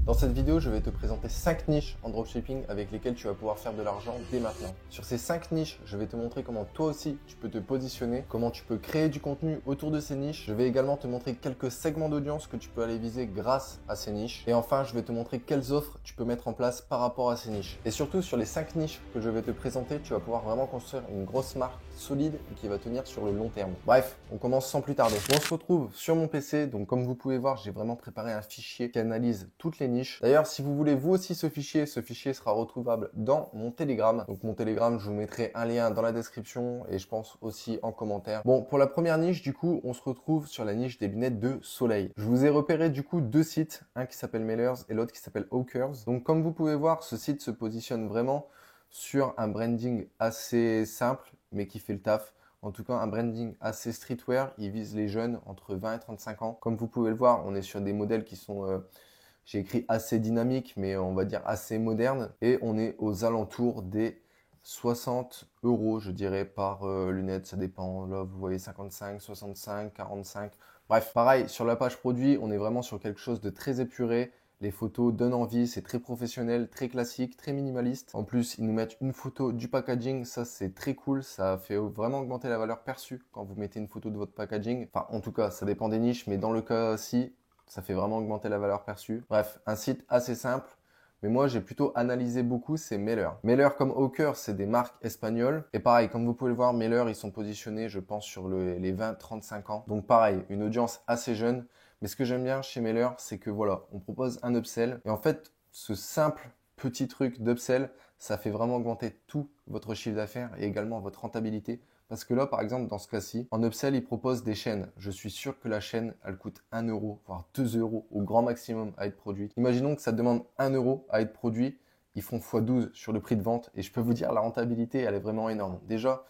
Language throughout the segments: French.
Dans cette vidéo, je vais te présenter 5 niches en dropshipping avec lesquelles tu vas pouvoir faire de l'argent dès maintenant. Sur ces 5 niches, je vais te montrer comment toi aussi tu peux te positionner, comment tu peux créer du contenu autour de ces niches. Je vais également te montrer quelques segments d'audience que tu peux aller viser grâce à ces niches. Et enfin, je vais te montrer quelles offres tu peux mettre en place par rapport à ces niches. Et surtout, sur les 5 niches que je vais te présenter, tu vas pouvoir vraiment construire une grosse marque solide et qui va tenir sur le long terme. Bref, on commence sans plus tarder. On se retrouve sur mon PC. Donc, comme vous pouvez voir, j'ai vraiment préparé un fichier qui analyse toutes les niches. D'ailleurs, si vous voulez vous aussi ce fichier sera retrouvable dans mon Telegram. Donc mon Telegram, je vous mettrai un lien dans la description et je pense aussi en commentaire. Bon, pour la première niche, du coup, on se retrouve sur la niche des lunettes de soleil. Je vous ai repéré du coup 2 sites, un qui s'appelle Mailers et l'autre qui s'appelle Hawkers. Donc comme vous pouvez voir, ce site se positionne vraiment sur un branding assez simple, mais qui fait le taf. En tout cas, un branding assez streetwear. Il vise les jeunes entre 20 et 35 ans. Comme vous pouvez le voir, on est sur des modèles qui sont... j'ai écrit assez dynamique, mais on va dire assez moderne. Et on est aux alentours des 60 €, je dirais, par lunette. Ça dépend. Là, vous voyez 55, 65, 45. Bref, pareil, sur la page produit, on est vraiment sur quelque chose de très épuré. Les photos donnent envie, c'est très professionnel, très classique, très minimaliste. En plus, ils nous mettent une photo du packaging. Ça, c'est très cool. Ça fait vraiment augmenter la valeur perçue quand vous mettez une photo de votre packaging. Enfin, en tout cas, ça dépend des niches, mais dans le cas-ci, ça fait vraiment augmenter la valeur perçue. Bref, un site assez simple. Mais moi, j'ai plutôt analysé beaucoup, c'est Mailer. Mailer comme Hawker, c'est des marques espagnoles. Et pareil, comme vous pouvez le voir, Mailer, ils sont positionnés, je pense, sur les 20-35 ans. Donc pareil, une audience assez jeune. Mais ce que j'aime bien chez Mailer, c'est que voilà, on propose un upsell. Et en fait, ce simple petit truc d'upsell, ça fait vraiment augmenter tout votre chiffre d'affaires et également votre rentabilité. Parce que là, par exemple, dans ce cas-ci, en upsell, ils proposent des chaînes. Je suis sûr que la chaîne, elle coûte 1 €, voire 2 € au grand maximum à être produite. Imaginons que ça demande 1 € à être produit. Ils font x12 sur le prix de vente. Et je peux vous dire, la rentabilité, elle est vraiment énorme. Déjà,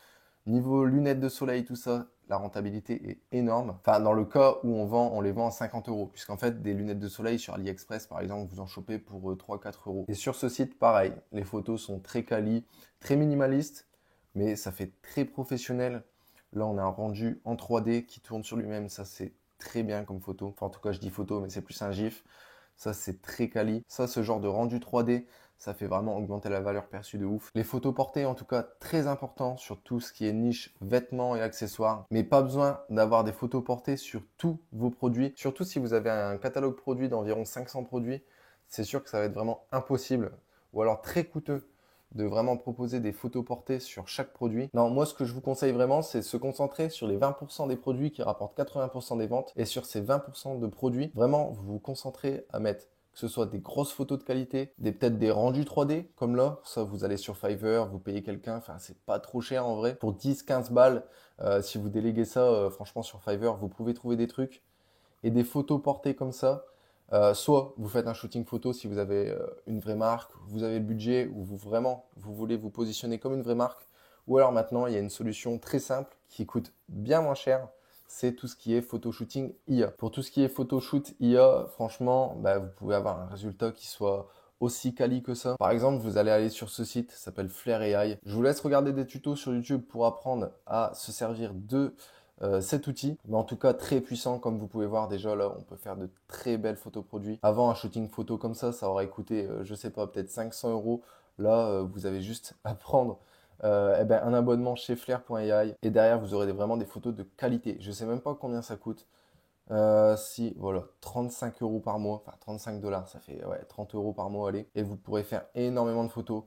niveau lunettes de soleil, tout ça, la rentabilité est énorme. Enfin, dans le cas où on les vend à 50 €. Puisqu'en fait, des lunettes de soleil sur AliExpress, par exemple, vous en chopez pour 3-4 €. Et sur ce site, pareil, les photos sont très quali, très minimalistes, mais ça fait très professionnel. Là, on a un rendu en 3D qui tourne sur lui-même. Ça, c'est très bien comme photo. Enfin, en tout cas, je dis photo, mais c'est plus un GIF. Ça, c'est très quali. Ça, ce genre de rendu 3D, ça fait vraiment augmenter la valeur perçue de ouf. Les photos portées, en tout cas, très important sur tout ce qui est niche, vêtements et accessoires. Mais pas besoin d'avoir des photos portées sur tous vos produits. Surtout si vous avez un catalogue produit d'environ 500 produits, c'est sûr que ça va être vraiment impossible ou alors très coûteux de vraiment proposer des photos portées sur chaque produit. Non, moi, ce que je vous conseille vraiment, c'est se concentrer sur les 20% des produits qui rapportent 80% des ventes. Et sur ces 20% de produits, vraiment, vous vous concentrez à mettre que ce soit des grosses photos de qualité, peut-être des rendus 3D, comme là. Ça, vous allez sur Fiverr, vous payez quelqu'un. Enfin, c'est pas trop cher en vrai. Pour 10-15 balles, si vous déléguez ça, franchement, sur Fiverr, vous pouvez trouver des trucs. Et des photos portées comme ça. Soit vous faites un shooting photo si vous avez une vraie marque, vous avez le budget ou vous voulez vous positionner comme une vraie marque. Ou alors maintenant, il y a une solution très simple qui coûte bien moins cher. C'est tout ce qui est photo shooting IA. Pour tout ce qui est photo shoot IA, franchement, vous pouvez avoir un résultat qui soit aussi quali que ça. Par exemple, vous allez aller sur ce site, ça s'appelle Flare AI. Je vous laisse regarder des tutos sur YouTube pour apprendre à se servir de cet outil, mais en tout cas très puissant. Comme vous pouvez voir déjà là, on peut faire de très belles photos produits. Avant, un shooting photo comme ça aurait coûté, je sais pas, peut-être 500 €. Là, vous avez juste à prendre un abonnement chez Flare.ai et derrière, vous aurez vraiment des photos de qualité. Je sais même pas combien ça coûte. Si, voilà, 35 € par mois, enfin 35 $, ça fait 30 € par mois, allez. Et vous pourrez faire énormément de photos.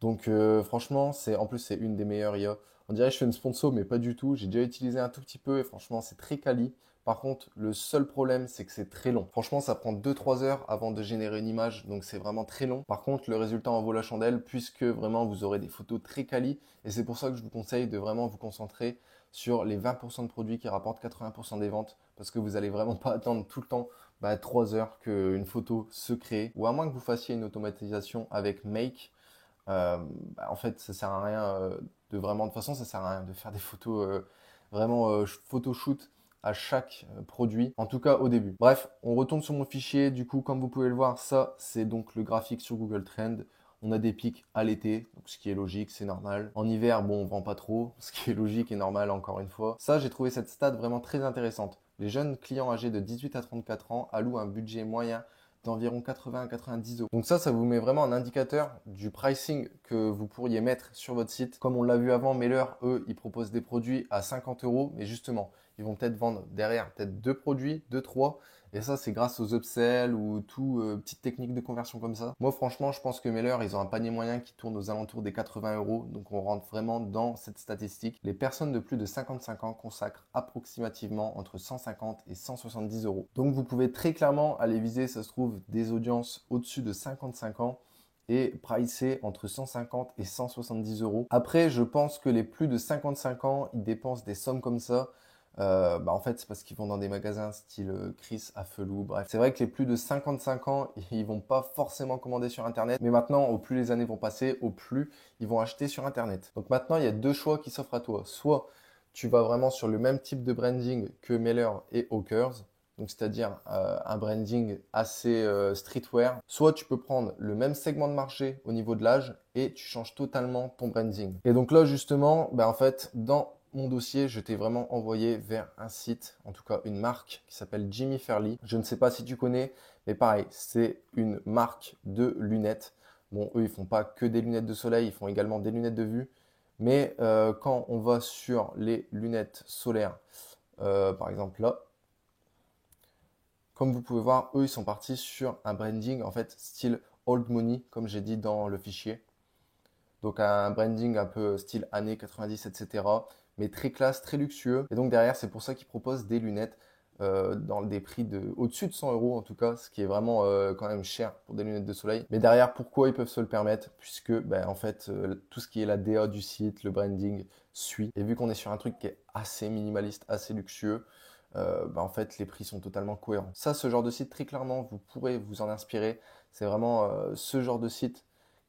Donc franchement, en plus c'est une des meilleures IA. On dirait que je fais une sponsor, mais pas du tout. J'ai déjà utilisé un tout petit peu et franchement c'est très quali. Par contre, le seul problème, c'est que c'est très long. Franchement, ça prend 2-3 heures avant de générer une image, donc c'est vraiment très long. Par contre, le résultat en vaut la chandelle puisque vraiment vous aurez des photos très quali. Et c'est pour ça que je vous conseille de vraiment vous concentrer sur les 20% de produits qui rapportent 80% des ventes parce que vous allez vraiment pas attendre tout le temps 3 heures qu'une photo se crée. Ou à moins que vous fassiez une automatisation avec Make. En fait, ça sert à rien de toute façon, ça sert à rien de faire des photos photo shoot à chaque produit, en tout cas au début. Bref, on retourne sur mon fichier. Du coup, comme vous pouvez le voir, ça, c'est donc le graphique sur Google Trends. On a des pics à l'été, donc ce qui est logique, c'est normal. En hiver, bon, on vend pas trop, ce qui est logique et normal encore une fois. Ça, j'ai trouvé cette stat vraiment très intéressante. Les jeunes clients âgés de 18 à 34 ans allouent un budget moyen d'environ 80 à 90 euros. Donc ça vous met vraiment un indicateur du pricing que vous pourriez mettre sur votre site. Comme on l'a vu avant, Mailer, eux, ils proposent des produits à 50 euros, mais justement, ils vont peut-être vendre derrière peut-être 2 produits, 2, 3. Et ça, c'est grâce aux upsells ou tout petites techniques de conversion comme ça. Moi, franchement, je pense que Mailer, ils ont un panier moyen qui tourne aux alentours des 80 euros. Donc, on rentre vraiment dans cette statistique. Les personnes de plus de 55 ans consacrent approximativement entre 150 et 170 euros. Donc, vous pouvez très clairement aller viser, ça se trouve, des audiences au-dessus de 55 ans et pricé entre 150 et 170 euros. Après, je pense que les plus de 55 ans, ils dépensent des sommes comme ça. En fait, c'est parce qu'ils vont dans des magasins style Chris, Affelou, bref. C'est vrai que les plus de 55 ans, ils vont pas forcément commander sur Internet. Mais maintenant, au plus les années vont passer, au plus ils vont acheter sur Internet. Donc maintenant, il y a deux choix qui s'offrent à toi. Soit tu vas vraiment sur le même type de branding que Mailer et Hawkers. Donc c'est-à-dire un branding assez streetwear. Soit tu peux prendre le même segment de marché au niveau de l'âge et tu changes totalement ton branding. Et donc là, justement, en fait, dans mon dossier, je t'ai vraiment envoyé vers un site, en tout cas une marque qui s'appelle Jimmy Fairly. Je ne sais pas si tu connais, mais pareil, c'est une marque de lunettes. Bon, eux, ils font pas que des lunettes de soleil, ils font également des lunettes de vue. Mais quand on va sur les lunettes solaires, par exemple là, comme vous pouvez voir, eux, ils sont partis sur un branding, en fait, style old money, comme j'ai dit dans le fichier. Donc un branding un peu style années 90, etc. Mais très classe, très luxueux. Et donc derrière, c'est pour ça qu'ils proposent des lunettes dans des prix de au-dessus de 100 euros en tout cas, ce qui est vraiment quand même cher pour des lunettes de soleil. Mais derrière, pourquoi ils peuvent se le permettre? Puisque en fait, tout ce qui est la DA du site, le branding suit. Et vu qu'on est sur un truc qui est assez minimaliste, assez luxueux, en fait, les prix sont totalement cohérents. Ça, ce genre de site, très clairement, vous pourrez vous en inspirer. C'est vraiment ce genre de site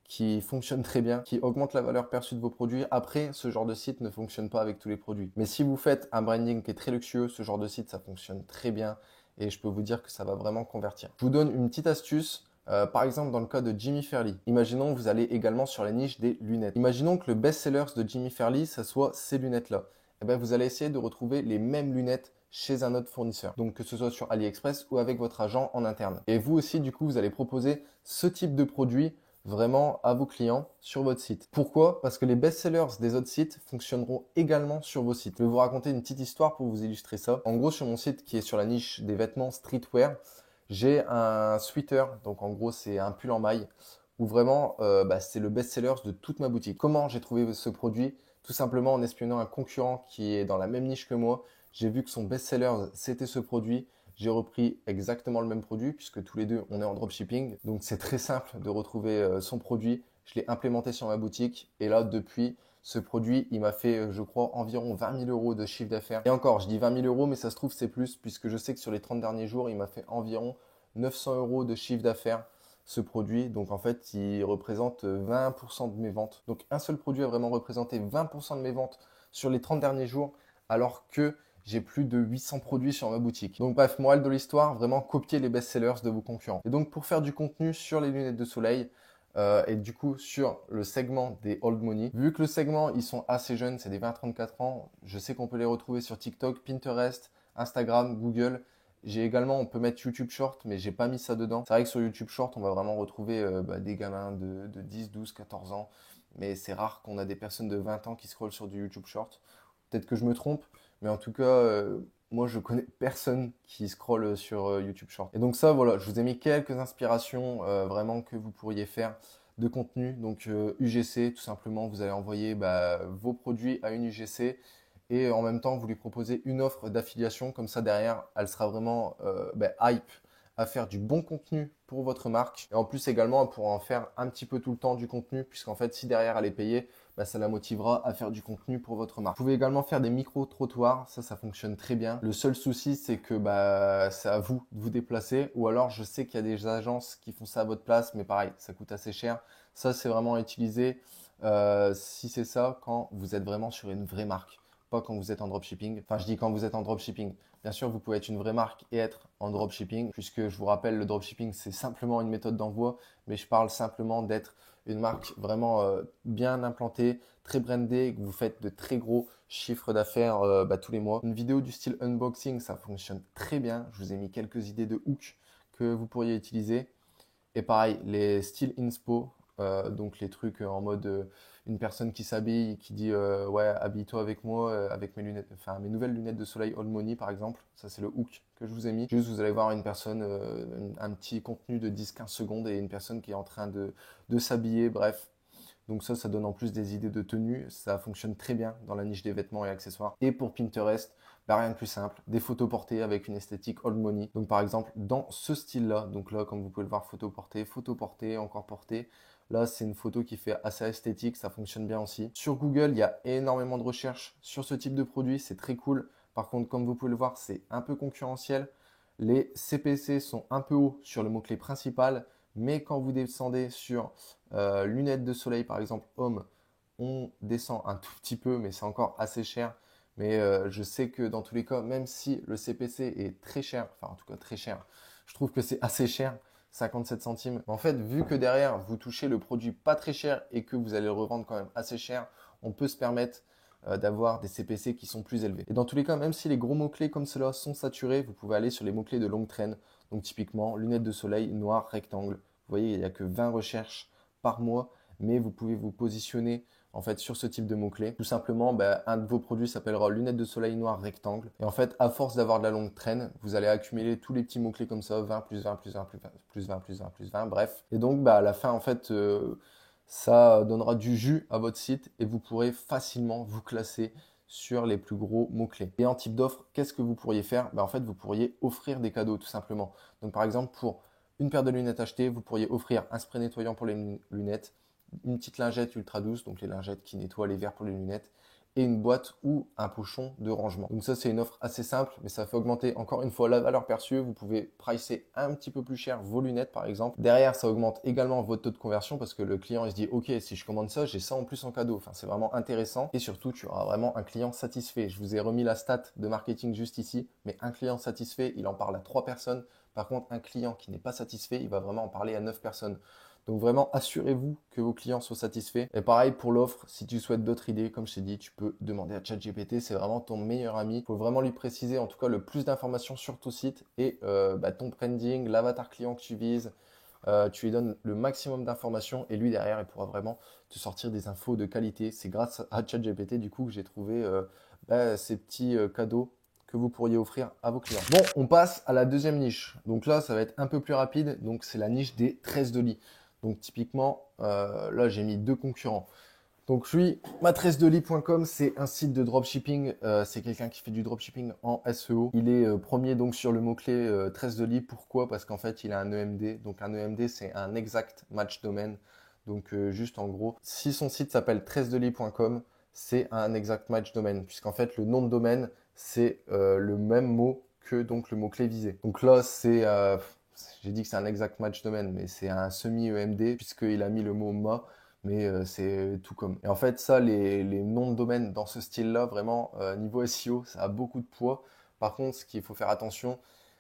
qui fonctionne très bien, qui augmente la valeur perçue de vos produits. Après, ce genre de site ne fonctionne pas avec tous les produits. Mais si vous faites un branding qui est très luxueux, ce genre de site, ça fonctionne très bien et je peux vous dire que ça va vraiment convertir. Je vous donne une petite astuce. Par exemple, dans le cas de Jimmy Fairly, imaginons que vous allez également sur la niche des lunettes. Imaginons que le best-seller de Jimmy Fairly, ça soit ces lunettes-là. Vous allez essayer de retrouver les mêmes lunettes chez un autre fournisseur. Donc que ce soit sur AliExpress ou avec votre agent en interne. Et vous aussi, du coup, vous allez proposer ce type de produit vraiment à vos clients sur votre site. Pourquoi? Parce que les best-sellers des autres sites fonctionneront également sur vos sites. Je vais vous raconter une petite histoire pour vous illustrer ça. En gros, sur mon site qui est sur la niche des vêtements streetwear, j'ai un sweater, donc en gros c'est un pull en maille, où vraiment c'est le best-seller de toute ma boutique. Comment j'ai trouvé ce produit? Tout simplement en espionnant un concurrent qui est dans la même niche que moi. J'ai vu que son best-seller c'était ce produit. J'ai repris exactement le même produit puisque tous les deux, on est en dropshipping. Donc, c'est très simple de retrouver son produit. Je l'ai implémenté sur ma boutique et là, depuis, ce produit, il m'a fait, je crois, environ 20 000 euros de chiffre d'affaires. Et encore, je dis 20 000 euros, mais ça se trouve, c'est plus puisque je sais que sur les 30 derniers jours, il m'a fait environ 900 euros de chiffre d'affaires ce produit. Donc, en fait, il représente 20% de mes ventes. Donc, un seul produit a vraiment représenté 20% de mes ventes sur les 30 derniers jours alors que j'ai plus de 800 produits sur ma boutique. Donc bref, morale de l'histoire, vraiment copier les best-sellers de vos concurrents. Et donc pour faire du contenu sur les lunettes de soleil et du coup sur le segment des old money, vu que le segment, ils sont assez jeunes, c'est des 20-34 ans, je sais qu'on peut les retrouver sur TikTok, Pinterest, Instagram, Google. J'ai également, on peut mettre YouTube Short, mais j'ai pas mis ça dedans. C'est vrai que sur YouTube Short, on va vraiment retrouver des gamins de 10, 12, 14 ans. Mais c'est rare qu'on a des personnes de 20 ans qui scrollent sur du YouTube Short. Peut-être que je me trompe, mais en tout cas, moi, je connais personne qui scrolle sur YouTube Short. Et donc ça, voilà, je vous ai mis quelques inspirations vraiment que vous pourriez faire de contenu. Donc UGC, tout simplement, vous allez envoyer vos produits à une UGC et en même temps, vous lui proposez une offre d'affiliation. Comme ça, derrière, elle sera vraiment hype à faire du bon contenu pour votre marque. Et en plus, également, elle pourra en faire un petit peu tout le temps du contenu, puisqu'en fait, si derrière, elle est payée, ça la motivera à faire du contenu pour votre marque. Vous pouvez également faire des micro-trottoirs, ça fonctionne très bien. Le seul souci, c'est que c'est à vous de vous déplacer, ou alors je sais qu'il y a des agences qui font ça à votre place, mais pareil, ça coûte assez cher. Ça, c'est vraiment à utiliser si c'est ça, quand vous êtes vraiment sur une vraie marque. Pas quand vous êtes en dropshipping. Enfin, je dis quand vous êtes en dropshipping. Bien sûr, vous pouvez être une vraie marque et être en dropshipping, puisque je vous rappelle, le dropshipping, c'est simplement une méthode d'envoi, mais je parle simplement d'être une marque vraiment bien implantée, très brandée, que vous faites de très gros chiffres d'affaires tous les mois. Une vidéo du style unboxing, ça fonctionne très bien. Je vous ai mis quelques idées de hook que vous pourriez utiliser. Et pareil, les styles inspo, donc les trucs en mode une personne qui s'habille, qui dit ouais, habille-toi avec moi, avec mes lunettes, enfin mes nouvelles lunettes de soleil Old Money par exemple. Ça c'est le hook que je vous ai mis. Juste vous allez voir une personne, un petit contenu de 10-15 secondes et une personne qui est en train de s'habiller, bref. Donc ça donne en plus des idées de tenue. Ça fonctionne très bien dans la niche des vêtements et accessoires. Et pour Pinterest, bah rien de plus simple, des photos portées avec une esthétique old money. Donc par exemple, dans ce style-là, donc là, comme vous pouvez le voir, photo portée, encore portée. Là, c'est une photo qui fait assez esthétique, ça fonctionne bien aussi. Sur Google, il y a énormément de recherches sur ce type de produit, c'est très cool. Par contre, comme vous pouvez le voir, c'est un peu concurrentiel. Les CPC sont un peu hauts sur le mot-clé principal, mais quand vous descendez sur lunettes de soleil, par exemple, homme, on descend un tout petit peu, mais c'est encore assez cher. Mais je sais que dans tous les cas, même si le CPC est très cher, enfin en tout cas très cher, je trouve que c'est assez cher, 57 centimes. En fait, vu que derrière, vous touchez le produit pas très cher et que vous allez le revendre quand même assez cher, on peut se permettre d'avoir des CPC qui sont plus élevés. Et dans tous les cas, même si les gros mots-clés comme cela sont saturés, vous pouvez aller sur les mots-clés de longue traîne. Donc typiquement, lunettes de soleil, noir, rectangle. Vous voyez, il n'y a que 20 recherches par mois, mais vous pouvez vous positionner en fait sur ce type de mots-clés. Tout simplement, un de vos produits s'appellera lunettes de soleil noir rectangle. Et en fait, à force d'avoir de la longue traîne, vous allez accumuler tous les petits mots-clés comme ça, 20 plus 20 plus 20 plus 20 plus 20 plus 20 plus 20, bref. Et donc à la fin, en fait, ça donnera du jus à votre site et vous pourrez facilement vous classer sur les plus gros mots-clés. Et en type d'offre, qu'est-ce que vous pourriez faire? En fait, vous pourriez offrir des cadeaux tout simplement. Donc par exemple, pour une paire de lunettes achetées, vous pourriez offrir un spray nettoyant pour les lunettes, une petite lingette ultra douce, donc les lingettes qui nettoient les verres pour les lunettes, et une boîte ou un pochon de rangement. Donc ça, c'est une offre assez simple, mais ça fait augmenter encore une fois la valeur perçue. Vous pouvez pricer un petit peu plus cher vos lunettes, par exemple. Derrière, ça augmente également votre taux de conversion parce que le client, il se dit, OK, si je commande ça, j'ai ça en plus en cadeau. Enfin, c'est vraiment intéressant. Et surtout, tu auras vraiment un client satisfait. Je vous ai remis la stat de marketing juste ici, mais un client satisfait, il en parle à 3 personnes. Par contre, un client qui n'est pas satisfait, il va vraiment en parler à 9 personnes. Donc vraiment, assurez-vous que vos clients soient satisfaits. Et pareil pour l'offre, si tu souhaites d'autres idées, comme je t'ai dit, tu peux demander à ChatGPT, c'est vraiment ton meilleur ami. Il faut vraiment lui préciser en tout cas le plus d'informations sur ton site et ton branding, l'avatar client que tu vises. Tu lui donnes le maximum d'informations et lui derrière, il pourra vraiment te sortir des infos de qualité. C'est grâce à ChatGPT du coup que j'ai trouvé ces petits cadeaux que vous pourriez offrir à vos clients. Bon, on passe à la deuxième niche. Donc là, ça va être un peu plus rapide. Donc c'est la niche des tresses de lit. Donc typiquement, là j'ai mis 2 concurrents. Donc lui, matressedelit.com, c'est un site de dropshipping. C'est quelqu'un qui fait du dropshipping en SEO. Il est premier donc sur le mot-clé tresse de lit. Pourquoi? Parce qu'en fait, il a un EMD. Donc un EMD, c'est un exact match domaine. Donc juste en gros, si son site s'appelle tressedelit.com, c'est un exact match domaine. Puisqu'en fait, le nom de domaine, c'est le même mot que donc le mot-clé visé. Donc là, j'ai dit que c'est un exact match domaine, mais c'est un semi-EMD puisqu'il a mis le mot ma, mais c'est tout comme. Et en fait, ça, les noms de domaine dans ce style-là, vraiment, niveau SEO, ça a beaucoup de poids. Par contre, ce qu'il faut faire attention,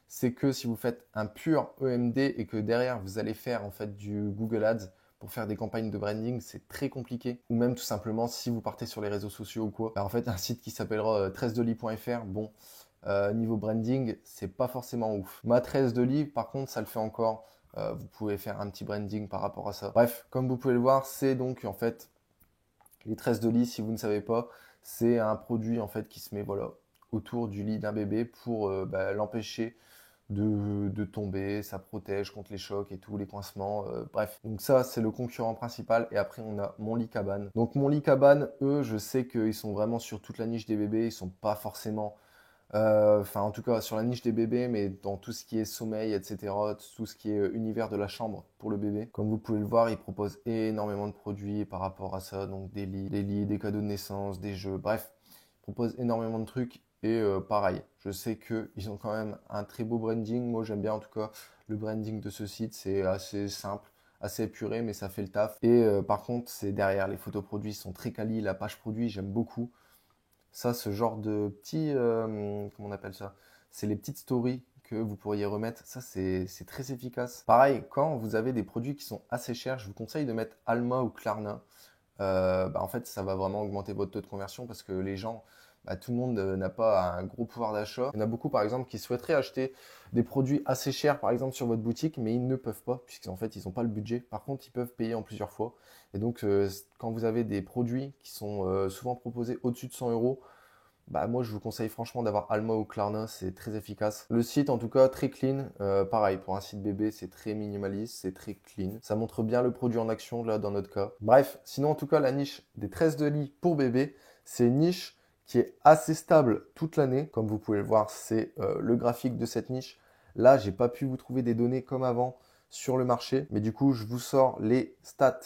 c'est que si vous faites un pur EMD et que derrière, vous allez faire en fait du Google Ads pour faire des campagnes de branding, c'est très compliqué. Ou même tout simplement, si vous partez sur les réseaux sociaux ou quoi, en fait, un site qui s'appellera tressedelit.fr, bon, niveau branding, c'est pas forcément ouf. Ma tresse de lit, par contre, ça le fait encore. Vous pouvez faire un petit branding par rapport à ça. Bref, comme vous pouvez le voir, c'est donc en fait les tresses de lit, si vous ne savez pas, c'est un produit en fait qui se met voilà autour du lit d'un bébé pour l'empêcher de tomber, ça protège contre les chocs et tous les coincements, bref. Donc ça, c'est le concurrent principal. Et après, on a Mon Lit Cabane. Donc Mon Lit Cabane, eux, je sais qu'ils sont vraiment sur toute la niche des bébés. Ils sont pas forcément en tout cas sur la niche des bébés, mais dans tout ce qui est sommeil, etc., tout ce qui est univers de la chambre pour le bébé. Comme vous pouvez le voir, ils proposent énormément de produits par rapport à ça, donc des lits, des cadeaux de naissance, des jeux, bref, ils proposent énormément de trucs. Et pareil, je sais qu'ils ont quand même un très beau branding. Moi, j'aime bien en tout cas le branding de ce site, c'est assez simple, assez épuré, mais ça fait le taf. Et par contre, c'est derrière, les photos produits sont très quali, la page produit, j'aime beaucoup. Ça, ce genre de petits, comment on appelle ça? C'est les petites stories que vous pourriez remettre. Ça, c'est très efficace. Pareil, quand vous avez des produits qui sont assez chers, je vous conseille de mettre Alma ou Klarna. En fait, ça va vraiment augmenter votre taux de conversion parce que les gens, bah, tout le monde n'a pas un gros pouvoir d'achat. Il y en a beaucoup par exemple qui souhaiteraient acheter des produits assez chers par exemple sur votre boutique, mais ils ne peuvent pas puisqu'en fait ils n'ont pas le budget. Par contre, ils peuvent payer en plusieurs fois. Et donc quand vous avez des produits qui sont souvent proposés au-dessus de 100 euros, bah moi je vous conseille franchement d'avoir Alma ou Klarna, c'est très efficace. Le site en tout cas très clean, pareil pour un site bébé c'est très minimaliste, c'est très clean. Ça montre bien le produit en action là dans notre cas. Bref, sinon en tout cas la niche des tresses de lit pour bébé, c'est une niche qui est assez stable toute l'année. Comme vous pouvez le voir, c'est le graphique de cette niche. Là j'ai pas pu vous trouver des données comme avant sur le marché, mais du coup je vous sors les stats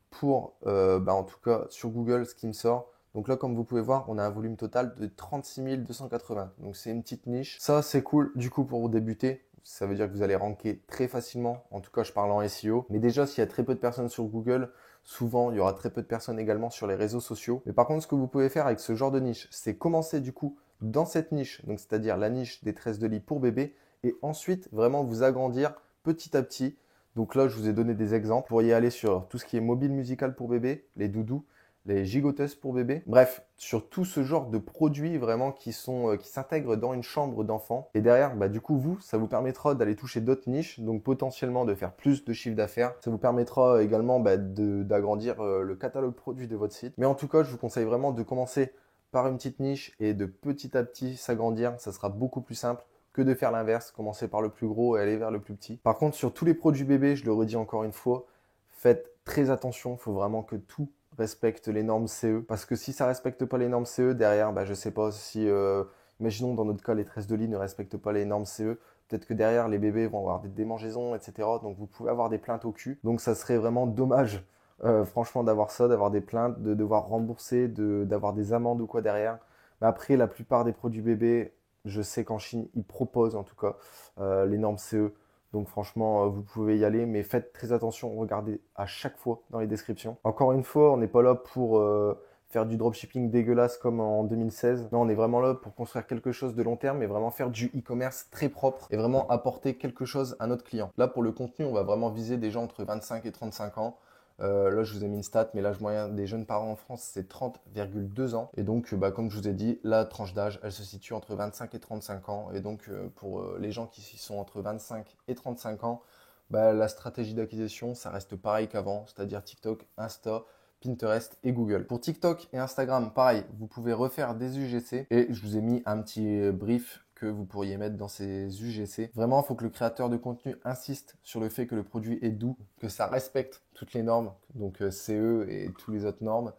pour en tout cas sur Google ce qui me sort. Donc là, comme vous pouvez voir, on a un volume total de 36 280. Donc c'est une petite niche. Ça, c'est cool du coup pour débuter. Ça veut dire que vous allez ranker très facilement. En tout cas, je parle en SEO. Mais déjà, s'il y a très peu de personnes sur Google, souvent, il y aura très peu de personnes également sur les réseaux sociaux. Mais par contre, ce que vous pouvez faire avec ce genre de niche, c'est commencer du coup dans cette niche, donc c'est-à-dire la niche des tresses de lit pour bébé, et ensuite vraiment vous agrandir petit à petit. Donc là, je vous ai donné des exemples. Vous pourriez aller sur tout ce qui est mobile musical pour bébé, les doudous, les gigoteuses pour bébé. Bref, sur tout ce genre de produits vraiment qui s'intègrent dans une chambre d'enfant. Et derrière, bah, du coup, ça vous permettra d'aller toucher d'autres niches, donc potentiellement de faire plus de chiffre d'affaires. Ça vous permettra également d'agrandir le catalogue produit de votre site. Mais en tout cas, je vous conseille vraiment de commencer par une petite niche et de petit à petit s'agrandir. Ça sera beaucoup plus simple que de faire l'inverse, commencer par le plus gros et aller vers le plus petit. Par contre, sur tous les produits bébés, je le redis encore une fois, faites très attention. Il faut vraiment que tout respecte les normes CE. Parce que si ça respecte pas les normes CE, derrière, je sais pas si, imaginons dans notre cas, les tresses de lit ne respectent pas les normes CE. Peut-être que derrière, les bébés vont avoir des démangeaisons, etc. Donc vous pouvez avoir des plaintes au cul. Donc ça serait vraiment dommage, franchement, d'avoir ça, d'avoir des plaintes, de devoir rembourser, d'avoir des amendes ou quoi derrière. Mais après, la plupart des produits bébés, je sais qu'en Chine, ils proposent en tout cas les normes CE. Donc franchement, vous pouvez y aller, mais faites très attention, regardez à chaque fois dans les descriptions. Encore une fois, on n'est pas là pour faire du dropshipping dégueulasse comme en 2016. Non, on est vraiment là pour construire quelque chose de long terme et vraiment faire du e-commerce très propre et vraiment apporter quelque chose à notre client. Là, pour le contenu, on va vraiment viser des gens entre 25 et 35 ans. Là, je vous ai mis une stat, mais l'âge moyen des jeunes parents en France, c'est 30,2 ans. Et donc, comme je vous ai dit, la tranche d'âge, elle se situe entre 25 et 35 ans. Et donc, pour les gens qui sont entre 25 et 35 ans, la stratégie d'acquisition, ça reste pareil qu'avant, c'est-à-dire TikTok, Insta, Pinterest et Google. Pour TikTok et Instagram, pareil, vous pouvez refaire des UGC et je vous ai mis un petit brief que vous pourriez mettre dans ces UGC. Vraiment, il faut que le créateur de contenu insiste sur le fait que le produit est doux, que ça respecte toutes les normes, donc CE et toutes les autres normes,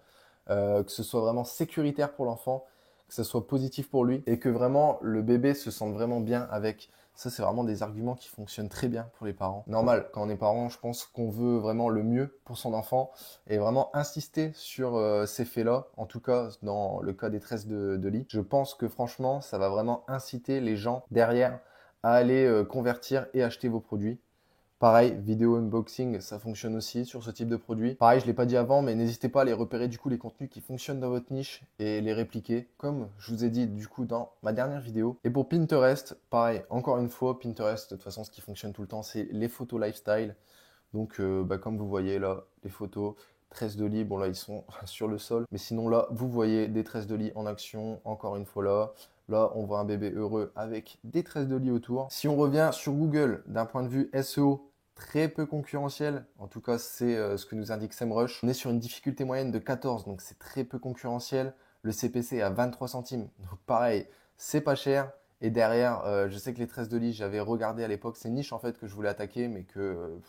que ce soit vraiment sécuritaire pour l'enfant, que ce soit positif pour lui et que vraiment le bébé se sente vraiment bien avec. Ça, c'est vraiment des arguments qui fonctionnent très bien pour les parents. Normal, quand on est parent, je pense qu'on veut vraiment le mieux pour son enfant et vraiment insister sur ces faits-là. En tout cas, dans le cas des tresses de lit, je pense que franchement, ça va vraiment inciter les gens derrière à aller convertir et acheter vos produits. Pareil, vidéo unboxing, ça fonctionne aussi sur ce type de produit. Pareil, je ne l'ai pas dit avant, mais n'hésitez pas à les repérer du coup les contenus qui fonctionnent dans votre niche et les répliquer, comme je vous ai dit du coup dans ma dernière vidéo. Et pour Pinterest, pareil, encore une fois, Pinterest, de toute façon, ce qui fonctionne tout le temps, c'est les photos lifestyle. Donc, comme vous voyez là, les photos, tresses de lit, bon là, ils sont sur le sol. Mais sinon là, vous voyez des tresses de lit en action, encore une fois là. Là, on voit un bébé heureux avec des tresses de lit autour. Si on revient sur Google, d'un point de vue SEO, très peu concurrentiel. En tout cas, c'est ce que nous indique SEMrush. On est sur une difficulté moyenne de 14, donc c'est très peu concurrentiel. Le CPC est à 23 centimes. Donc pareil, c'est pas cher. Et derrière, je sais que les tresses de lit, j'avais regardé à l'époque, c'est une niche en fait que je voulais attaquer, mais que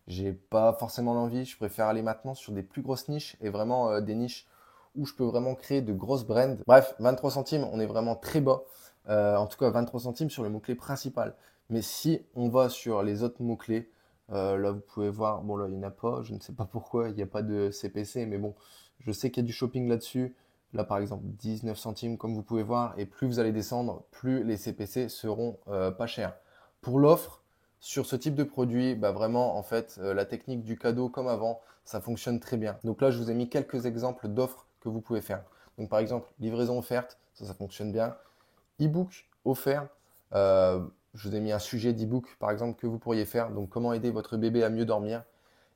j'ai pas forcément l'envie. Je préfère aller maintenant sur des plus grosses niches et vraiment des niches où je peux vraiment créer de grosses brands. Bref, 23 centimes, on est vraiment très bas. En tout cas, 23 centimes sur le mot-clé principal. Mais si on va sur les autres mots-clés, là, vous pouvez voir, bon là, il n'y en a pas, je ne sais pas pourquoi, il n'y a pas de CPC, mais bon, je sais qu'il y a du shopping là-dessus. Là, par exemple, 19 centimes, comme vous pouvez voir, et plus vous allez descendre, plus les CPC seront pas chers. Pour l'offre, sur ce type de produit, vraiment, en fait, la technique du cadeau, comme avant, ça fonctionne très bien. Donc là, je vous ai mis quelques exemples d'offres que vous pouvez faire. Donc, par exemple, livraison offerte, ça fonctionne bien. E-book offert, je vous ai mis un sujet d'e-book, par exemple, que vous pourriez faire. Donc, comment aider votre bébé à mieux dormir.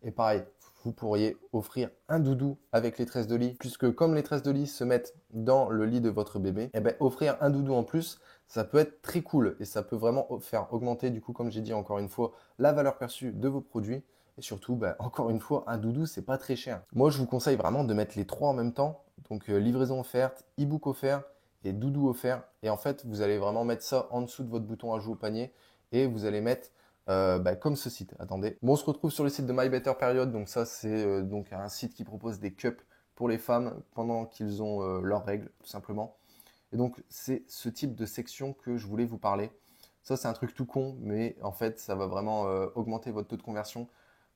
Et pareil, vous pourriez offrir un doudou avec les tresses de lit, puisque comme les tresses de lit se mettent dans le lit de votre bébé, et ben offrir un doudou en plus, ça peut être très cool et ça peut vraiment faire augmenter, du coup, comme j'ai dit encore une fois, la valeur perçue de vos produits. Et surtout, ben, encore une fois, un doudou, c'est pas très cher. Moi, je vous conseille vraiment de mettre les trois en même temps. Donc, livraison offerte, e-book offert et doudou offert. Et en fait, vous allez vraiment mettre ça en dessous de votre bouton ajout au panier et vous allez mettre comme ce site. Attendez. Bon, on se retrouve sur le site de My Better Period. Donc ça, c'est donc un site qui propose des cups pour les femmes pendant qu'ils ont leurs règles, tout simplement. Et donc, c'est ce type de section que je voulais vous parler. Ça, c'est un truc tout con, mais en fait, ça va vraiment augmenter votre taux de conversion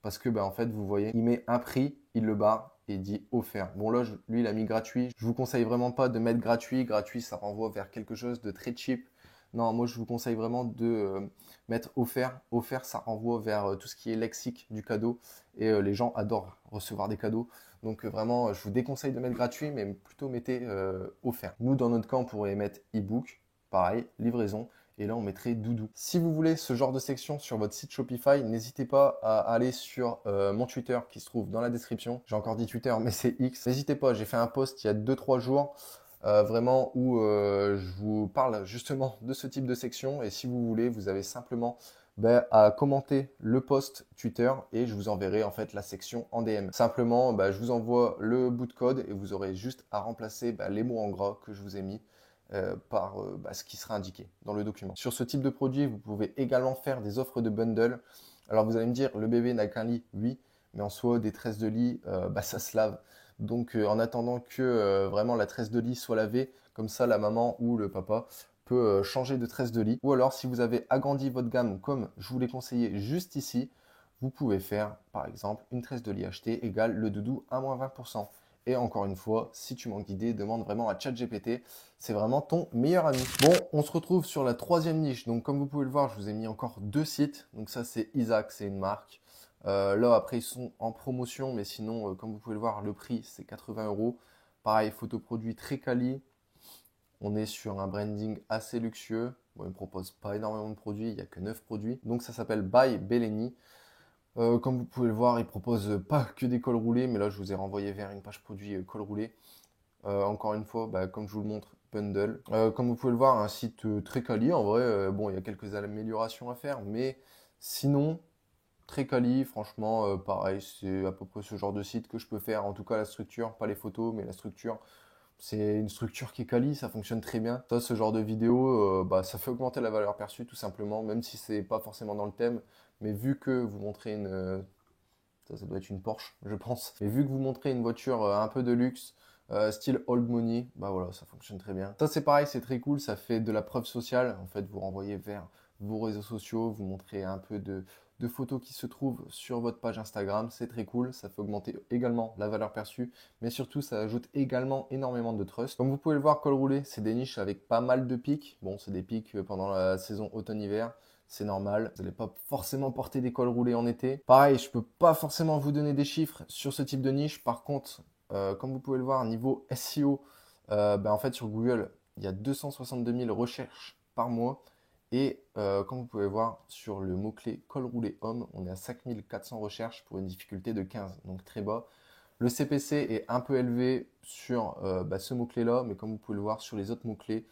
parce que, en fait, vous voyez, il met un prix, il le barre et il dit offert. Bon, là, lui, il a mis gratuit. Je vous conseille vraiment pas de mettre gratuit. Gratuit, ça renvoie vers quelque chose de très cheap. Non, moi, je vous conseille vraiment de mettre offert. Offert, ça renvoie vers tout ce qui est lexique du cadeau et les gens adorent recevoir des cadeaux. Donc vraiment, je vous déconseille de mettre gratuit, mais plutôt mettez offert. Nous, dans notre cas, on pourrait mettre e-book, pareil, livraison, et là, on mettrait doudou. Si vous voulez ce genre de section sur votre site Shopify, n'hésitez pas à aller sur mon Twitter qui se trouve dans la description. J'ai encore dit Twitter, mais c'est X. N'hésitez pas, j'ai fait un post il y a 2-3 jours. Vraiment où je vous parle justement de ce type de section et si vous voulez, vous avez simplement à commenter le post Twitter et je vous enverrai en fait la section en DM. Simplement, je vous envoie le bout de code et vous aurez juste à remplacer les mots en gras que je vous ai mis par ce qui sera indiqué dans le document. Sur ce type de produit, vous pouvez également faire des offres de bundle. Alors vous allez me dire, le bébé n'a qu'un lit, oui, mais en soi, des tresses de lit, ça se lave. Donc en attendant que vraiment la tresse de lit soit lavée, comme ça la maman ou le papa peut changer de tresse de lit. Ou alors si vous avez agrandi votre gamme comme je vous l'ai conseillé juste ici, vous pouvez faire par exemple une tresse de lit achetée égale le doudou à moins 20%. Et encore une fois, si tu manques d'idées, demande vraiment à ChatGPT. C'est vraiment ton meilleur ami. Bon, on se retrouve sur la troisième niche. Donc comme vous pouvez le voir, je vous ai mis encore deux sites. Donc ça c'est Isaac, c'est une marque. Là, après, ils sont en promotion, mais sinon, comme vous pouvez le voir, le prix, c'est 80 euros. Pareil, photoproduit très quali. On est sur un branding assez luxueux. Bon, ils ne proposent pas énormément de produits, il n'y a que 9 produits. Donc, ça s'appelle By Belleni. Comme vous pouvez le voir, ils proposent pas que des cols roulés, mais là, je vous ai renvoyé vers une page produit col roulé. Encore une fois, comme je vous le montre, bundle. Comme vous pouvez le voir, un site très quali. En vrai, bon, il y a quelques améliorations à faire, mais sinon, très quali, franchement, pareil, c'est à peu près ce genre de site que je peux faire. En tout cas, la structure, pas les photos, mais la structure, c'est une structure qui est quali, ça fonctionne très bien. Ça, ce genre de vidéo, ça fait augmenter la valeur perçue tout simplement, même si c'est pas forcément dans le thème. Mais vu que vous montrez ça doit être une Porsche, je pense. Mais vu que vous montrez une voiture un peu de luxe, style old money, voilà, ça fonctionne très bien. Ça, c'est pareil, c'est très cool, ça fait de la preuve sociale. En fait, vous renvoyez vers vos réseaux sociaux, vous montrez un peu de photos qui se trouvent sur votre page Instagram, c'est très cool, ça fait augmenter également la valeur perçue, mais surtout ça ajoute également énormément de trust. Comme vous pouvez le voir, col roulé, c'est des niches avec pas mal de pics. Bon, c'est des pics pendant la saison automne-hiver, c'est normal. Vous n'allez pas forcément porter des cols roulés en été. Pareil, je peux pas forcément vous donner des chiffres sur ce type de niche. Par contre, comme vous pouvez le voir, niveau SEO, en fait sur Google, il y a 262 000 recherches par mois. Et comme vous pouvez voir sur le mot-clé col roulé homme, on est à 5400 recherches pour une difficulté de 15, donc très bas. Le CPC est un peu élevé sur ce mot-clé-là, mais comme vous pouvez le voir sur les autres mots-clés,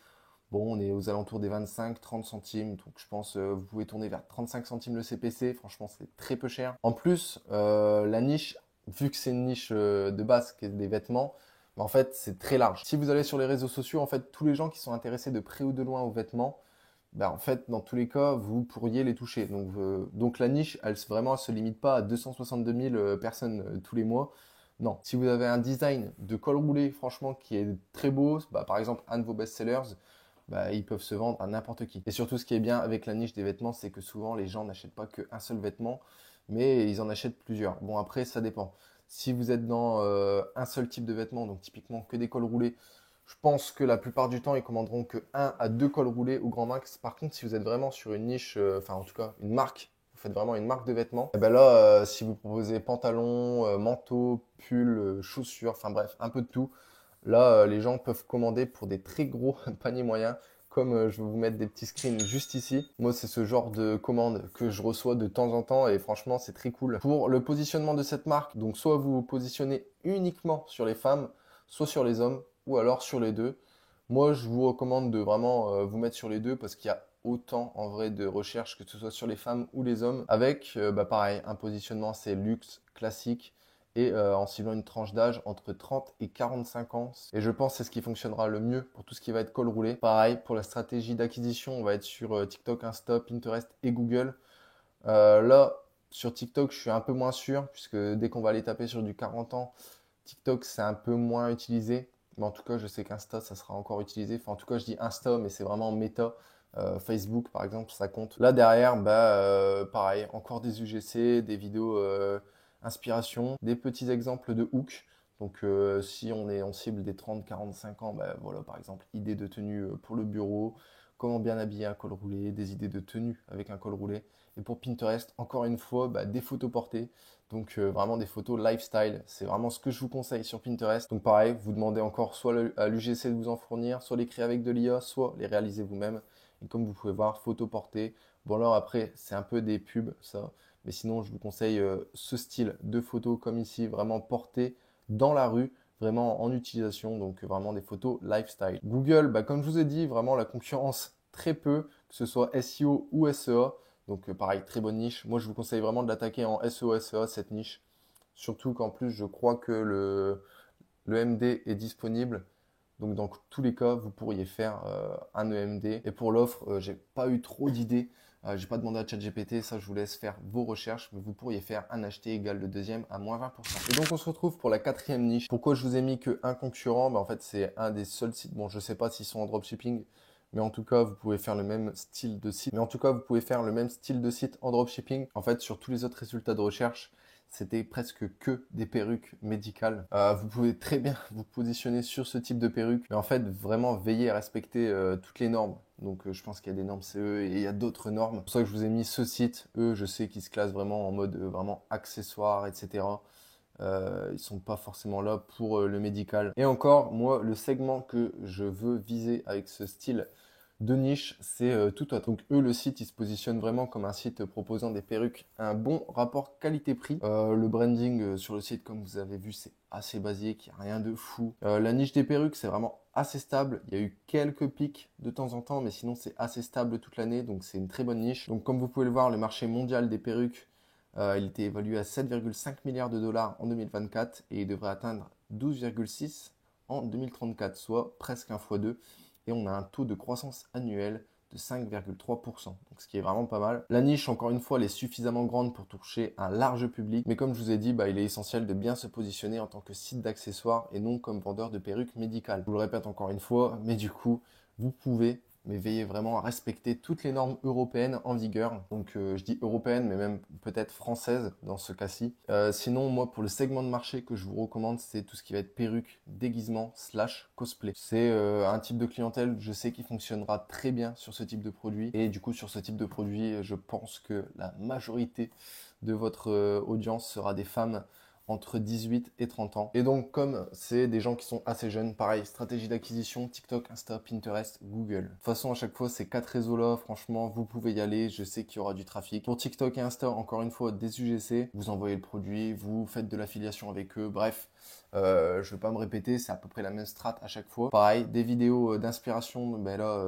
bon, on est aux alentours des 25-30 centimes, donc je pense vous pouvez tourner vers 35 centimes le CPC, franchement c'est très peu cher. En plus, la niche, vu que c'est une niche de base qui est des vêtements, en fait c'est très large. Si vous allez sur les réseaux sociaux, en fait tous les gens qui sont intéressés de près ou de loin aux vêtements, en fait, dans tous les cas, vous pourriez les toucher. Donc la niche, elle se limite pas à 262 000 personnes tous les mois. Non, si vous avez un design de col roulé, franchement, qui est très beau, par exemple, un de vos best-sellers, ils peuvent se vendre à n'importe qui. Et surtout, ce qui est bien avec la niche des vêtements, c'est que souvent, les gens n'achètent pas qu'un seul vêtement, mais ils en achètent plusieurs. Bon, après, ça dépend. Si vous êtes dans un seul type de vêtements, donc typiquement que des cols roulés, je pense que la plupart du temps, ils commanderont que 1 à 2 cols roulés au grand max. Par contre, si vous êtes vraiment sur une niche, en tout cas une marque, vous faites vraiment une marque de vêtements, et là, si vous proposez pantalon, manteau, pull, chaussures, enfin bref, un peu de tout, là, les gens peuvent commander pour des très gros paniers moyens, comme je vais vous mettre des petits screens juste ici. Moi, c'est ce genre de commande que je reçois de temps en temps et franchement, c'est très cool. Pour le positionnement de cette marque, donc soit vous vous positionnez uniquement sur les femmes, soit sur les hommes, ou alors sur les deux. Moi, je vous recommande de vraiment vous mettre sur les deux parce qu'il y a autant en vrai de recherches que ce soit sur les femmes ou les hommes. Avec, pareil, un positionnement assez luxe, classique et en ciblant une tranche d'âge entre 30 et 45 ans. Et je pense que c'est ce qui fonctionnera le mieux pour tout ce qui va être col roulé. Pareil, pour la stratégie d'acquisition, on va être sur TikTok, Insta, Pinterest et Google. Là, sur TikTok, je suis un peu moins sûr puisque dès qu'on va aller taper sur du 40 ans, TikTok, c'est un peu moins utilisé. Mais en tout cas, je sais qu'Insta, ça sera encore utilisé. Enfin, en tout cas, je dis Insta, mais c'est vraiment méta. Facebook, par exemple, ça compte. Là, derrière, pareil, encore des UGC, des vidéos inspiration, des petits exemples de hook. Donc, si on cible des 30-45 ans, voilà, par exemple, idées de tenue pour le bureau, comment bien habiller un col roulé, des idées de tenue avec un col roulé. Et pour Pinterest, encore une fois, des photos portées. Donc vraiment des photos lifestyle, c'est vraiment ce que je vous conseille sur Pinterest. Donc pareil, vous demandez encore soit à l'UGC de vous en fournir, soit les créer avec de l'IA, soit les réaliser vous-même. Et comme vous pouvez voir, photos portées. Bon alors après, c'est un peu des pubs ça, mais sinon je vous conseille ce style de photos comme ici, vraiment portées dans la rue, vraiment en utilisation, donc vraiment des photos lifestyle. Google, comme je vous ai dit, vraiment la concurrence très peu, que ce soit SEO ou SEA. Donc pareil, très bonne niche. Moi, je vous conseille vraiment de l'attaquer en SEO, SEA, cette niche. Surtout qu'en plus, je crois que le MD est disponible. Donc dans tous les cas, vous pourriez faire un EMD. Et pour l'offre, j'ai pas eu trop d'idées. J'ai pas demandé à ChatGPT, ça je vous laisse faire vos recherches, mais vous pourriez faire un acheté égal le deuxième à moins 20%. Et donc on se retrouve pour la quatrième niche. Pourquoi je vous ai mis qu'un concurrent? En fait, c'est un des seuls sites. Bon, je sais pas s'ils sont en dropshipping, mais en tout cas, vous pouvez faire le même style de site. En dropshipping. En fait, sur tous les autres résultats de recherche, c'était presque que des perruques médicales. Vous pouvez très bien vous positionner sur ce type de perruque, mais en fait, vraiment veiller à respecter toutes les normes. Donc, je pense qu'il y a des normes CE et il y a d'autres normes. C'est pour ça que je vous ai mis ce site. Eux, je sais qu'ils se classent vraiment en mode vraiment accessoire, etc. Ils sont pas forcément là pour le médical. Et encore, moi, le segment que je veux viser avec ce style de niche, c'est tout autre. Donc eux, le site, il se positionne vraiment comme un site proposant des perruques à un bon rapport qualité-prix. Le branding sur le site, comme vous avez vu, c'est assez basique, il n'y a rien de fou. La niche des perruques, c'est vraiment assez stable. Il y a eu quelques pics de temps en temps, mais sinon c'est assez stable toute l'année, donc c'est une très bonne niche. Donc comme vous pouvez le voir, le marché mondial des perruques, il était évalué à 7,5 milliards de dollars en 2024 et il devrait atteindre 12,6 en 2034, soit presque un fois 2 et on a un taux de croissance annuel de 5,3%, donc ce qui est vraiment pas mal. La niche, encore une fois, elle est suffisamment grande pour toucher un large public, mais comme je vous ai dit, il est essentiel de bien se positionner en tant que site d'accessoires et non comme vendeur de perruques médicales. Je vous le répète encore une fois, mais du coup, vous pouvez, mais veillez vraiment à respecter toutes les normes européennes en vigueur. Donc je dis européennes, mais même peut-être françaises dans ce cas-ci. Sinon, moi, pour le segment de marché que je vous recommande, c'est tout ce qui va être perruque, déguisement, / cosplay. C'est un type de clientèle, je sais, qui fonctionnera très bien sur ce type de produit. Et du coup, sur ce type de produit, je pense que la majorité de votre audience sera des femmes entre 18 et 30 ans. Et donc, comme c'est des gens qui sont assez jeunes, pareil, stratégie d'acquisition, TikTok, Insta, Pinterest, Google. De toute façon, à chaque fois, ces 4 réseaux-là, franchement, vous pouvez y aller. Je sais qu'il y aura du trafic. Pour TikTok et Insta, encore une fois, des UGC, vous envoyez le produit, vous faites de l'affiliation avec eux. Bref, je ne vais pas me répéter, c'est à peu près la même strat à chaque fois. Pareil, des vidéos d'inspiration,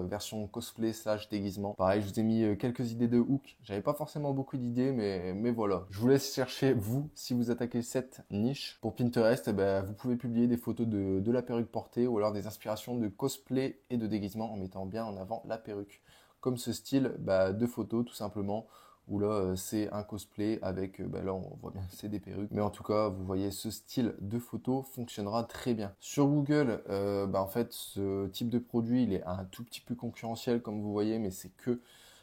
version cosplay / déguisement. Pareil, je vous ai mis quelques idées de hook. J'avais pas forcément beaucoup d'idées, mais voilà. Je vous laisse chercher, vous, si vous attaquez cette niche. Pour Pinterest, vous pouvez publier des photos de la perruque portée ou alors des inspirations de cosplay et de déguisement en mettant bien en avant la perruque. Comme ce style de photos, tout simplement, où là c'est un cosplay avec, là on voit bien c'est des perruques, mais en tout cas vous voyez ce style de photo fonctionnera très bien. Sur Google, en fait ce type de produit il est un tout petit peu concurrentiel comme vous voyez, mais c'est que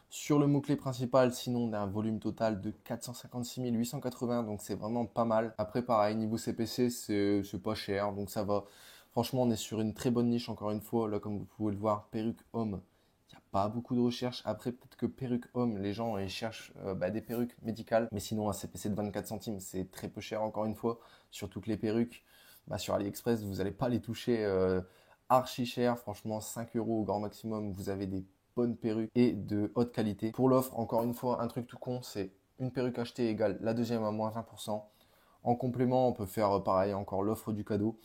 sur le mot-clé principal, sinon on a un volume total de 456 880, donc c'est vraiment pas mal. Après pareil, niveau CPC c'est pas cher, donc ça va. Franchement on est sur une très bonne niche encore une fois, là comme vous pouvez le voir, perruque homme. Il n'y a pas beaucoup de recherches. Après, peut-être que perruque homme, les gens ils cherchent des perruques médicales. Mais sinon, un CPC de 24 centimes, c'est très peu cher encore une fois. Surtout que les perruques, sur AliExpress, vous n'allez pas les toucher archi cher. Franchement, 5 € au grand maximum, vous avez des bonnes perruques et de haute qualité. Pour l'offre, encore une fois, un truc tout con, c'est une perruque achetée égale la deuxième à moins 20%. En complément, on peut faire pareil, encore l'offre du cadeau.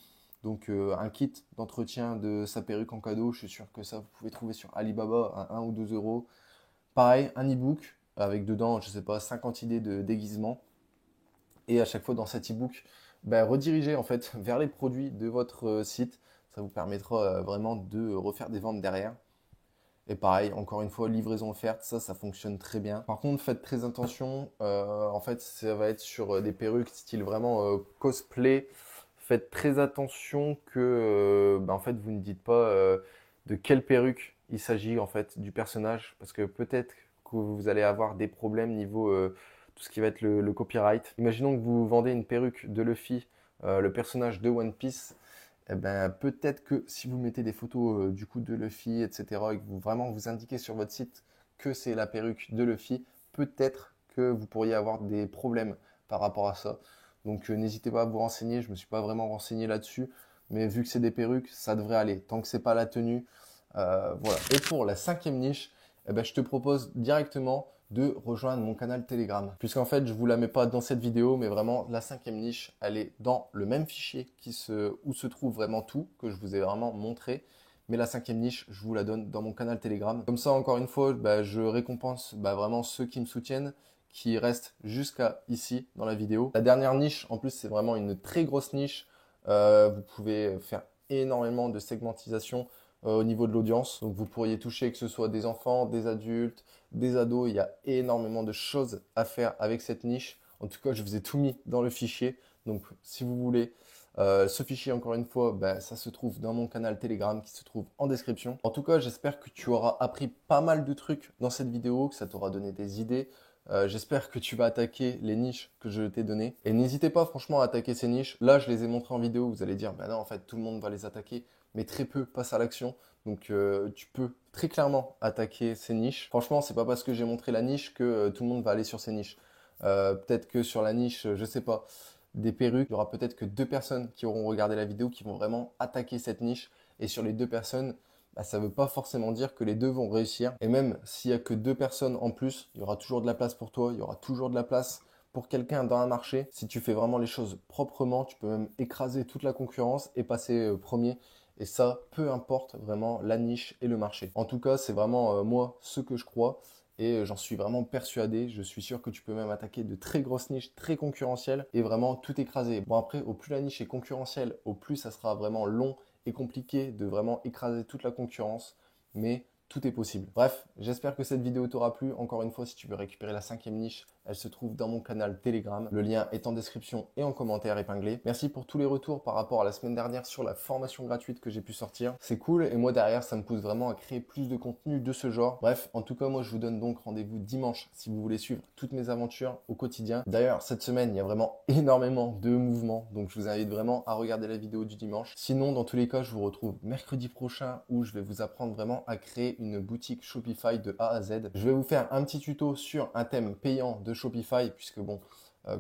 Donc un kit d'entretien de sa perruque en cadeau, je suis sûr que ça, vous pouvez trouver sur Alibaba à 1 ou 2 €. Pareil, un e-book avec dedans, je sais pas, 50 idées de déguisement. Et à chaque fois dans cet e-book, rediriger en fait vers les produits de votre site. Ça vous permettra vraiment de refaire des ventes derrière. Et pareil, encore une fois, livraison offerte, ça fonctionne très bien. Par contre, faites très attention. En fait, ça va être sur des perruques style vraiment cosplay. Faites très attention que en fait, vous ne dites pas de quelle perruque il s'agit en fait du personnage. Parce que peut-être que vous allez avoir des problèmes niveau tout ce qui va être le copyright. Imaginons que vous vendez une perruque de Luffy, le personnage de One Piece. Eh ben, peut-être que si vous mettez des photos du coup de Luffy, etc., et que vous vraiment vous indiquez sur votre site que c'est la perruque de Luffy, peut-être que vous pourriez avoir des problèmes par rapport à ça. Donc n'hésitez pas à vous renseigner, je ne me suis pas vraiment renseigné là-dessus, mais vu que c'est des perruques, ça devrait aller. Tant que c'est pas la tenue, voilà. Et pour la cinquième niche, eh ben, je te propose directement de rejoindre mon canal Telegram. Puisqu'en fait, je vous la mets pas dans cette vidéo, mais vraiment, la cinquième niche, elle est dans le même fichier où se trouve vraiment tout, que je vous ai vraiment montré. Mais la cinquième niche, je vous la donne dans mon canal Telegram. Comme ça, encore une fois, je récompense vraiment ceux qui me soutiennent, qui restent jusqu'à ici dans la vidéo. La dernière niche, en plus, c'est vraiment une très grosse niche. Vous pouvez faire énormément de segmentisation au niveau de l'audience. Donc, vous pourriez toucher que ce soit des enfants, des adultes, des ados. Il y a énormément de choses à faire avec cette niche. En tout cas, je vous ai tout mis dans le fichier. Donc, si vous voulez, ce fichier, encore une fois, ça se trouve dans mon canal Telegram qui se trouve en description. En tout cas, j'espère que tu auras appris pas mal de trucs dans cette vidéo, que ça t'aura donné des idées. J'espère que tu vas attaquer les niches que je t'ai données. Et n'hésitez pas franchement à attaquer ces niches. Là, je les ai montrées en vidéo. Vous allez dire, non, en fait, tout le monde va les attaquer. Mais très peu passent à l'action. Donc, tu peux très clairement attaquer ces niches. Franchement, c'est pas parce que j'ai montré la niche que tout le monde va aller sur ces niches. Peut-être que sur la niche, je sais pas, des perruques, il y aura peut-être que 2 personnes qui auront regardé la vidéo qui vont vraiment attaquer cette niche. Et sur les 2 personnes, ça ne veut pas forcément dire que les 2 vont réussir. Et même s'il n'y a que 2 personnes en plus, il y aura toujours de la place pour toi, il y aura toujours de la place pour quelqu'un dans un marché. Si tu fais vraiment les choses proprement, tu peux même écraser toute la concurrence et passer premier. Et ça, peu importe vraiment la niche et le marché. En tout cas, c'est vraiment moi ce que je crois. Et j'en suis vraiment persuadé. Je suis sûr que tu peux même attaquer de très grosses niches, très concurrentielles et vraiment tout écraser. Bon après, au plus la niche est concurrentielle, au plus ça sera vraiment long et compliqué de vraiment écraser toute la concurrence. Mais tout est possible. Bref, j'espère que cette vidéo t'aura plu. Encore une fois, si tu veux récupérer la cinquième niche, elle se trouve dans mon canal Telegram. Le lien est en description et en commentaire épinglé. Merci pour tous les retours par rapport à la semaine dernière sur la formation gratuite que j'ai pu sortir. C'est cool et moi derrière, ça me pousse vraiment à créer plus de contenu de ce genre. Bref, en tout cas, moi je vous donne donc rendez-vous dimanche si vous voulez suivre toutes mes aventures au quotidien. D'ailleurs, cette semaine, il y a vraiment énormément de mouvements. Donc je vous invite vraiment à regarder la vidéo du dimanche. Sinon, dans tous les cas, je vous retrouve mercredi prochain où je vais vous apprendre vraiment à créer une boutique Shopify de A à Z. Je vais vous faire un petit tuto sur un thème payant de Shopify puisque bon,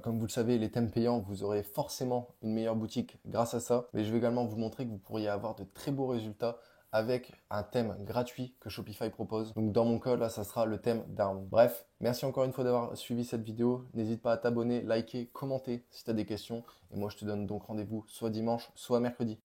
comme vous le savez, les thèmes payants, vous aurez forcément une meilleure boutique grâce à ça. Mais je vais également vous montrer que vous pourriez avoir de très beaux résultats avec un thème gratuit que Shopify propose. Donc dans mon cas, là, ça sera le thème d'armes. Bref, merci encore une fois d'avoir suivi cette vidéo. N'hésite pas à t'abonner, liker, commenter si tu as des questions. Et moi, je te donne donc rendez-vous soit dimanche, soit mercredi.